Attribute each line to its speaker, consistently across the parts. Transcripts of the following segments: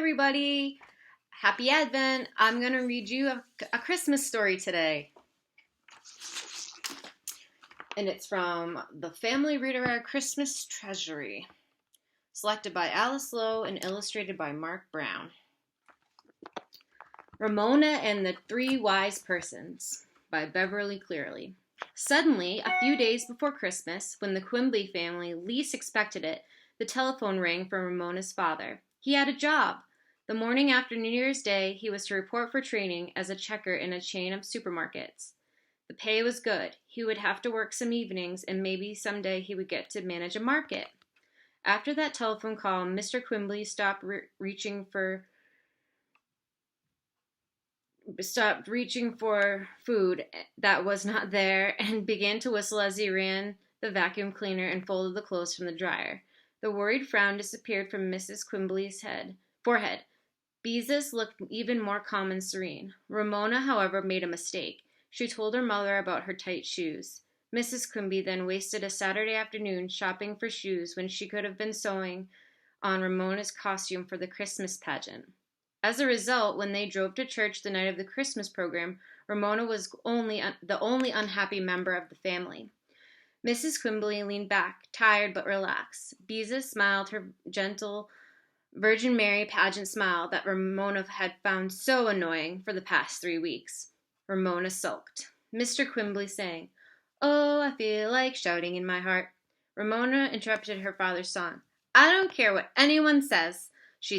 Speaker 1: everybody. Happy Advent. I'm going to read you a Christmas story today. And it's from the Family Reader Our Christmas Treasury. Selected by Alice Lowe and illustrated by Mark Brown. Ramona and the Three Wise Persons by Beverly Cleary. Suddenly, a few days before Christmas, when the Quimby family least expected it, the telephone rang from Ramona's father. He had a job. The morning after New Year's Day, he was to report for training as a checker in a chain of supermarkets. The pay was good. He would have to work some evenings, and maybe someday he would get to manage a market. After that telephone call, Mr. Quimby stopped reaching for food that was not there and began to whistle as he ran the vacuum cleaner and folded the clothes from the dryer. The worried frown disappeared from Mrs. Quimby's forehead. Beezus looked even more calm and serene. Ramona, however, made a mistake. She told her mother about her tight shoes. Mrs. Quimby then wasted a Saturday afternoon shopping for shoes when she could have been sewing on Ramona's costume for the Christmas pageant. As a result, when they drove to church the night of the Christmas program, Ramona was the only unhappy member of the family. Mrs. Quimby leaned back, tired but relaxed. Beezus smiled her gentle Virgin Mary pageant smile that Ramona had found so annoying for the past 3 weeks. Ramona sulked. Mr. Quimby sang, "Oh, I feel like shouting in my heart." Ramona interrupted her father's song. "I don't care what anyone says," she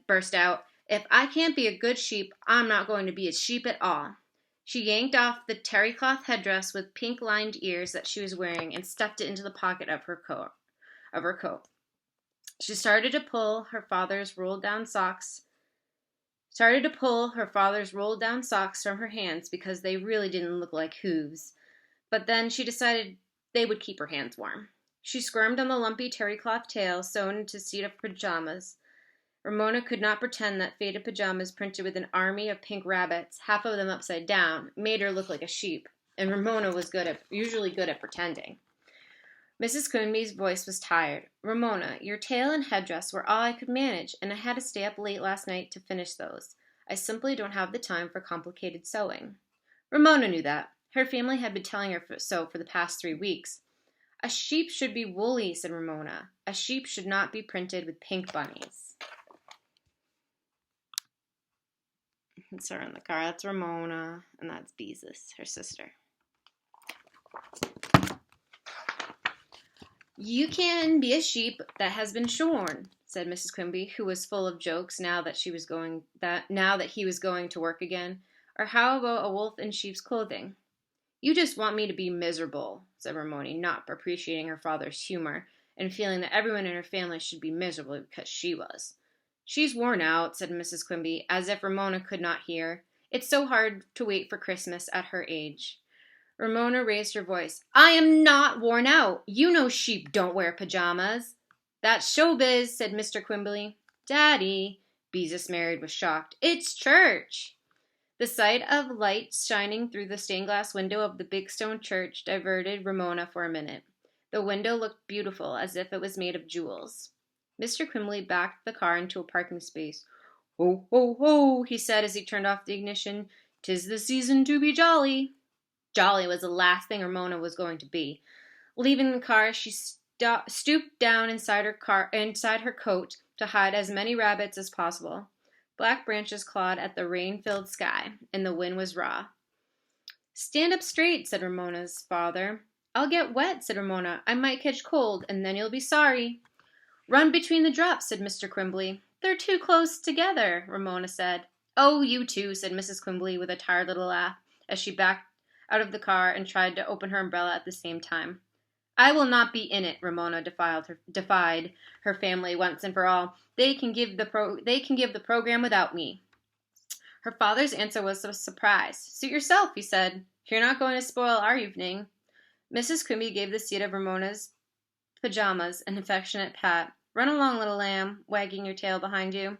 Speaker 1: burst out. "If I can't be a good sheep, I'm not going to be a sheep at all." She yanked off the terry-cloth headdress with pink-lined ears that she was wearing and stuffed it into the pocket of her coat. She started to pull her father's rolled-down socks from her hands because they really didn't look like hooves. But then she decided they would keep her hands warm. She squirmed on the lumpy terry-cloth tail sewn into a seat of pajamas. Ramona could not pretend that faded pajamas printed with an army of pink rabbits, half of them upside down, made her look like a sheep, and Ramona was usually good at pretending. Mrs. Quimby's voice was tired. "Ramona, your tail and headdress were all I could manage, and I had to stay up late last night to finish those. I simply don't have the time for complicated sewing." Ramona knew that. Her family had been telling her so for the past 3 weeks. "A sheep should be woolly," said Ramona. "A sheep should not be printed with pink bunnies." It's her in the car. That's Ramona, and that's Beezus, her sister. "You can be a sheep that has been shorn," said Mrs. Quimby, who was full of jokes now that he was going to work again. "Or how about a wolf in sheep's clothing?" "You just want me to be miserable," said Ramona, not appreciating her father's humor and feeling that everyone in her family should be miserable because she was. "She's worn out," said Mrs. Quimby, as if Ramona could not hear. "It's so hard to wait for Christmas at her age." Ramona raised her voice. "I am not worn out. You know sheep don't wear pajamas." "That's showbiz," said Mr. Quimby. "Daddy," Beezus Married was shocked. "It's church." The sight of light shining through the stained glass window of the big stone church diverted Ramona for a minute. The window looked beautiful, as if it was made of jewels. Mr. Quimby backed the car into a parking space. "Ho, ho, ho," he said as he turned off the ignition. "'Tis the season to be jolly." Jolly was the last thing Ramona was going to be. Leaving the car, she stooped down inside her coat to hide as many rabbits as possible. Black branches clawed at the rain-filled sky, and the wind was raw. "Stand up straight," said Ramona's father. "I'll get wet," said Ramona. "I might catch cold, and then you'll be sorry." "Run between the drops," said Mr. Quimby. "They're too close together," Ramona said. "Oh, you too," said Mrs. Quimby with a tired little laugh as she backed out of the car and tried to open her umbrella at the same time. "I will not be in it," Ramona defied her family once and for all. They can give the program without me." Her father's answer was a surprise. "Suit yourself," he said. "You're not going to spoil our evening." Mrs. Quimby gave the seat of Ramona's pajamas an affectionate pat. "Run along, little lamb, wagging your tail behind you."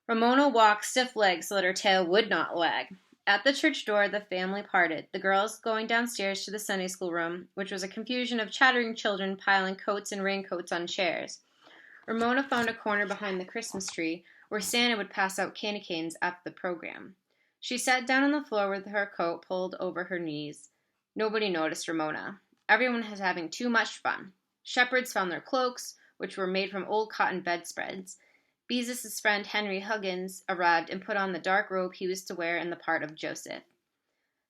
Speaker 1: Ramona walked stiff-legged so that her tail would not wag. At the church door, the family parted, the girls going downstairs to the Sunday school room, which was a confusion of chattering children piling coats and raincoats on chairs. Ramona found a corner behind the Christmas tree where Santa would pass out candy canes after the program. She sat down on the floor with her coat pulled over her knees. Nobody noticed Ramona. Everyone was having too much fun. Shepherds found their cloaks, which were made from old cotton bedspreads. Beezus' friend Henry Huggins arrived and put on the dark robe he was to wear in the part of Joseph.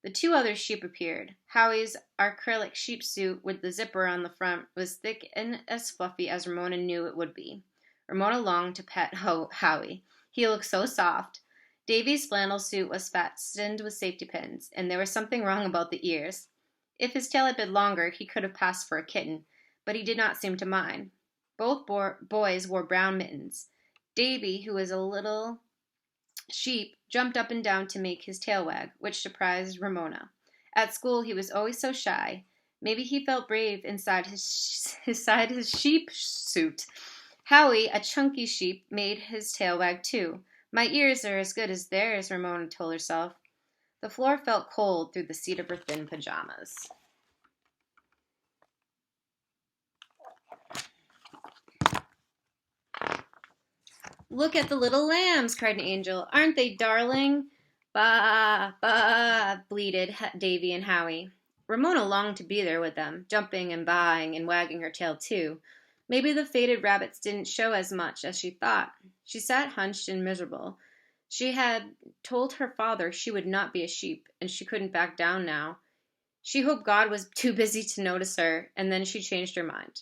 Speaker 1: The two other sheep appeared. Howie's acrylic sheep suit with the zipper on the front was thick and as fluffy as Ramona knew it would be. Ramona longed to pet Howie. He looked so soft. Davy's flannel suit was fastened with safety pins, and there was something wrong about the ears. If his tail had been longer, he could have passed for a kitten, but he did not seem to mind. Both boys wore brown mittens. Davy, who was a little sheep, jumped up and down to make his tail wag, which surprised Ramona. At school, he was always so shy. Maybe he felt brave inside his sheep suit. Howie, a chunky sheep, made his tail wag too. My ears are as good as theirs, Ramona told herself. The floor felt cold through the seat of her thin pajamas. Look at the little lambs, cried an angel. Aren't they darling? Bah, bah, bleated Davy and Howie. Ramona longed to be there with them, jumping and baaing and wagging her tail too. Maybe the faded rabbits didn't show as much as she thought. She sat hunched and miserable. She had told her father she would not be a sheep, and she couldn't back down now. She hoped God was too busy to notice her, and then she changed her mind.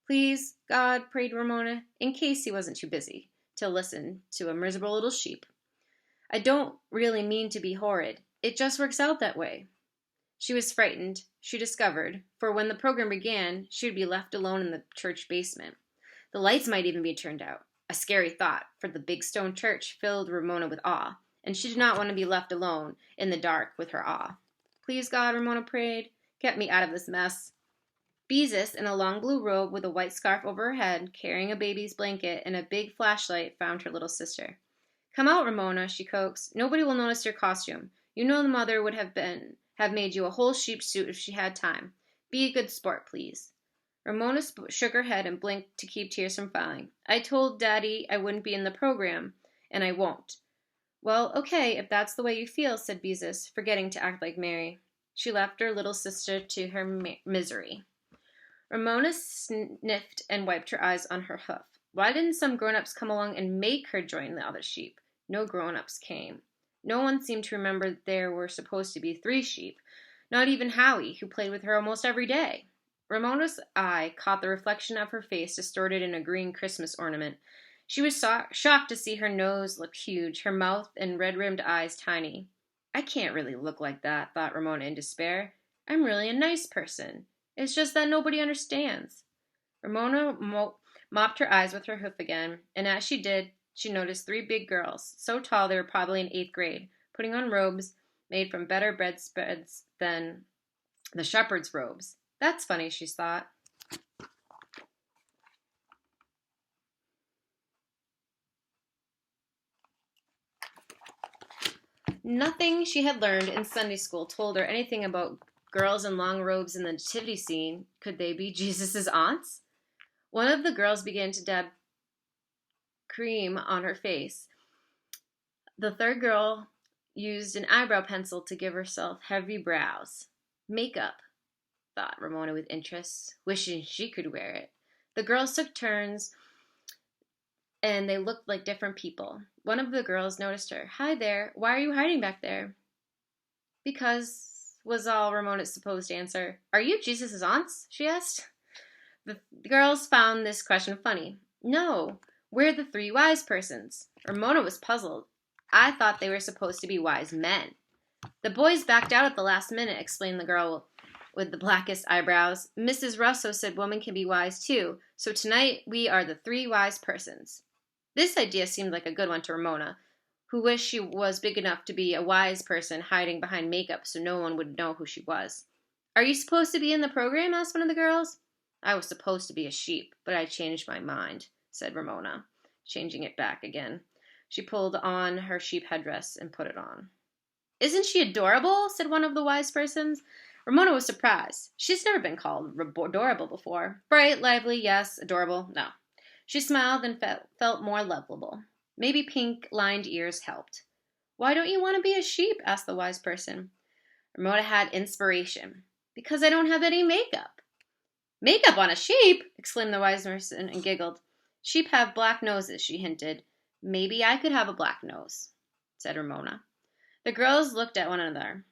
Speaker 1: Please, God, prayed Ramona, in case he wasn't too busy to listen to a miserable little sheep. I don't really mean to be horrid. It just works out that way. She was frightened, she discovered, for when the program began, she would be left alone in the church basement. The lights might even be turned out. A scary thought, for the big stone church filled Ramona with awe, and she did not want to be left alone in the dark with her awe. Please, God, Ramona prayed, get me out of this mess. Beezus, in a long blue robe with a white scarf over her head, carrying a baby's blanket and a big flashlight, found her little sister. Come out, Ramona, she coaxed. Nobody will notice your costume. You know the mother would have made you a whole sheep suit if she had time. Be a good sport, please. Ramona shook her head and blinked to keep tears from falling. I told Daddy I wouldn't be in the program, and I won't. Well, okay, if that's the way you feel, said Beezus, forgetting to act like Mary. She left her little sister to her misery. Ramona sniffed and wiped her eyes on her hoof. Why didn't some grown-ups come along and make her join the other sheep? No grown-ups came. No one seemed to remember there were supposed to be 3 sheep, not even Howie, who played with her almost every day. Ramona's eye caught the reflection of her face distorted in a green Christmas ornament. She was shocked to see her nose look huge, her mouth and red-rimmed eyes tiny. I can't really look like that, thought Ramona in despair. I'm really a nice person. It's just that nobody understands. Ramona mopped her eyes with her hoof again, and as she did, she noticed 3 big girls, so tall they were probably in 8th grade, putting on robes made from better bedspreads than the shepherd's robes. That's funny, she thought. Nothing she had learned in Sunday school told her anything about girls in long robes in the nativity scene. Could they be Jesus' aunts? One of the girls began to dab cream on her face. The third girl used an eyebrow pencil to give herself heavy brows. Makeup, thought Ramona with interest, wishing she could wear it. The girls took turns, and they looked like different people. One of the girls noticed her. Hi there, why are you hiding back there? Because, was all Ramona's supposed answer. Are you Jesus' aunts? She asked. The girls found this question funny. No, we're the 3 wise persons. Ramona was puzzled. I thought they were supposed to be wise men. The boys backed out at the last minute, explained the girl with the blackest eyebrows. Mrs. Russo said women can be wise too, so tonight we are the 3 wise persons. This idea seemed like a good one to Ramona, who wished she was big enough to be a wise person hiding behind makeup so no one would know who she was. Are you supposed to be in the program? Asked one of the girls. I was supposed to be a sheep, but I changed my mind, said Ramona, changing it back again. She pulled on her sheep headdress and put it on. Isn't she adorable? Said one of the wise persons. Ramona was surprised. She's never been called adorable before. Bright, lively, yes. Adorable, no. She smiled and felt more lovable. Maybe pink-lined ears helped. "Why don't you want to be a sheep?" asked the wise person. Ramona had inspiration. "Because I don't have any makeup." "Makeup on a sheep!" exclaimed the wise person and giggled. "Sheep have black noses," she hinted. "Maybe I could have a black nose," said Ramona. The girls looked at one another.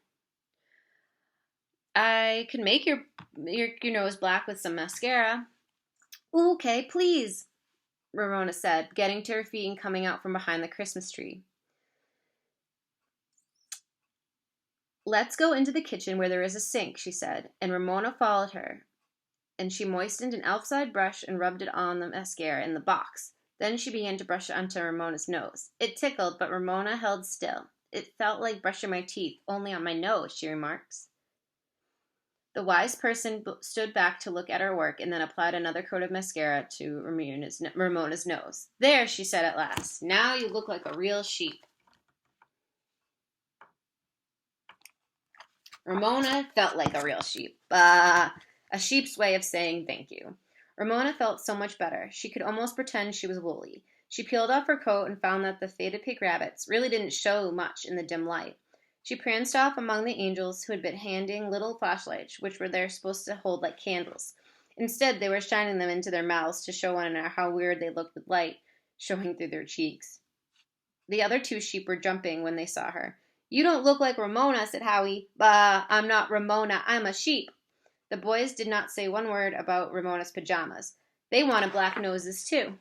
Speaker 1: "I could make your nose black with some mascara." "Okay, please," Ramona said, getting to her feet and coming out from behind the Christmas tree. "Let's go into the kitchen where there is a sink," she said, and Ramona followed her, and she moistened an elf-sized brush and rubbed it on the mascara in the box. Then she began to brush it onto Ramona's nose. It tickled, but Ramona held still. "It felt like brushing my teeth, only on my nose," she remarks. The wise person stood back to look at her work and then applied another coat of mascara to Ramona's nose. "There," she said at last. "Now you look like a real sheep." Ramona felt like a real sheep. A sheep's way of saying thank you. Ramona felt so much better. She could almost pretend she was woolly. She peeled off her coat and found that the faded pink rabbits really didn't show much in the dim light. She pranced off among the angels who had been handing little flashlights, which were there supposed to hold like candles. Instead, they were shining them into their mouths to show one another how weird they looked with light showing through their cheeks. The other two sheep were jumping when they saw her. "You don't look like Ramona," said Howie. "Bah, I'm not Ramona, I'm a sheep." The boys did not say one word about Ramona's pajamas. They wanted black noses, too.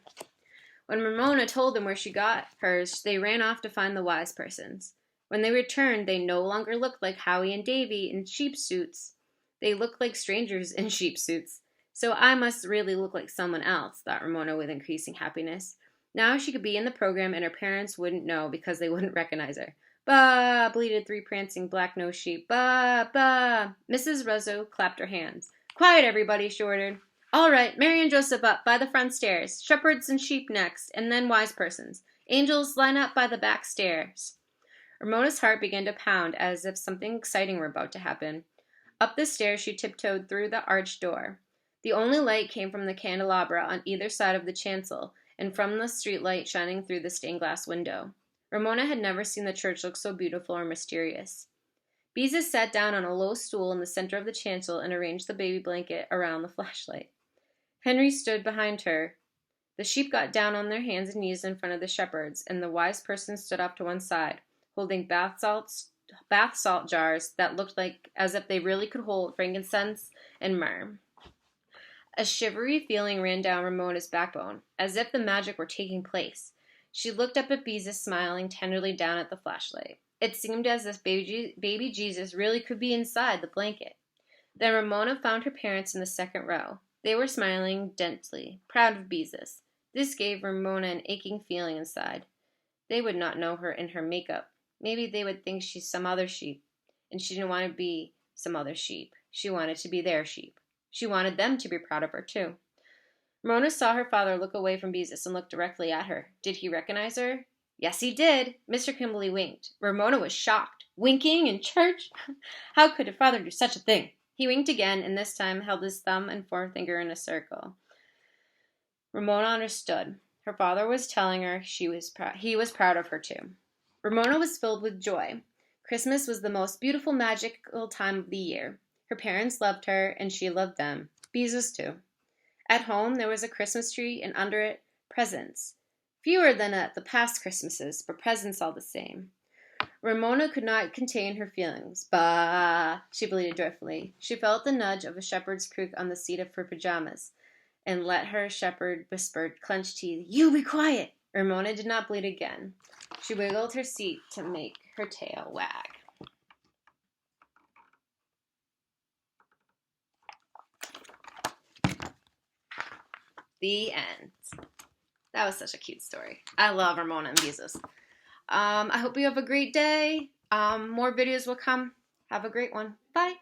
Speaker 1: When Ramona told them where she got hers, they ran off to find the wise persons. When they returned, they no longer looked like Howie and Davy in sheep suits. They looked like strangers in sheep suits. So I must really look like someone else, thought Ramona with increasing happiness. Now she could be in the program and her parents wouldn't know because they wouldn't recognize her. "Bah!" bleated 3 prancing black-nosed sheep. "Bah! Bah!" Mrs. Ruzzo clapped her hands. "Quiet, everybody," she ordered. "All right, Mary and Joseph up by the front stairs. Shepherds and sheep next, and then wise persons. Angels, line up by the back stairs." Ramona's heart began to pound as if something exciting were about to happen. Up the stairs she tiptoed through the arched door. The only light came from the candelabra on either side of the chancel, and from the street light shining through the stained-glass window. Ramona had never seen the church look so beautiful or mysterious. Beezus sat down on a low stool in the center of the chancel and arranged the baby blanket around the flashlight. Henry stood behind her. The sheep got down on their hands and knees in front of the shepherds, and the wise person stood off to one side, holding bath salt jars that looked like as if they really could hold frankincense and myrrh. A shivery feeling ran down Ramona's backbone, as if the magic were taking place. She looked up at Beezus, smiling tenderly down at the flashlight. It seemed as if baby Jesus really could be inside the blanket. Then Ramona found her parents in the second row. They were smiling gently, proud of Beezus. This gave Ramona an aching feeling inside. They would not know her in her makeup. Maybe they would think she's some other sheep. And she didn't want to be some other sheep. She wanted to be their sheep. She wanted them to be proud of her, too. Ramona saw her father look away from Beezus and look directly at her. Did he recognize her? Yes, he did. Mr. Kimberly winked. Ramona was shocked. Winking in church? How could her father do such a thing? He winked again, and this time held his thumb and forefinger in a circle. Ramona understood. Her father was telling her he was proud of her, too. Ramona was filled with joy. Christmas was the most beautiful, magical time of the year. Her parents loved her, and she loved them. Beezus, too. At home, there was a Christmas tree, and under it, presents. Fewer than at the past Christmases, but presents all the same. Ramona could not contain her feelings. "Bah!" she bleated joyfully. She felt the nudge of a shepherd's crook on the seat of her pajamas, and let her shepherd whispered, clenched teeth, "You be quiet!" Ramona did not bleat again. She wiggled her seat to make her tail wag. The end. That was such a cute story. I love Ramona and Beezus. I hope you have a great day. More videos will come. Have a great one. Bye.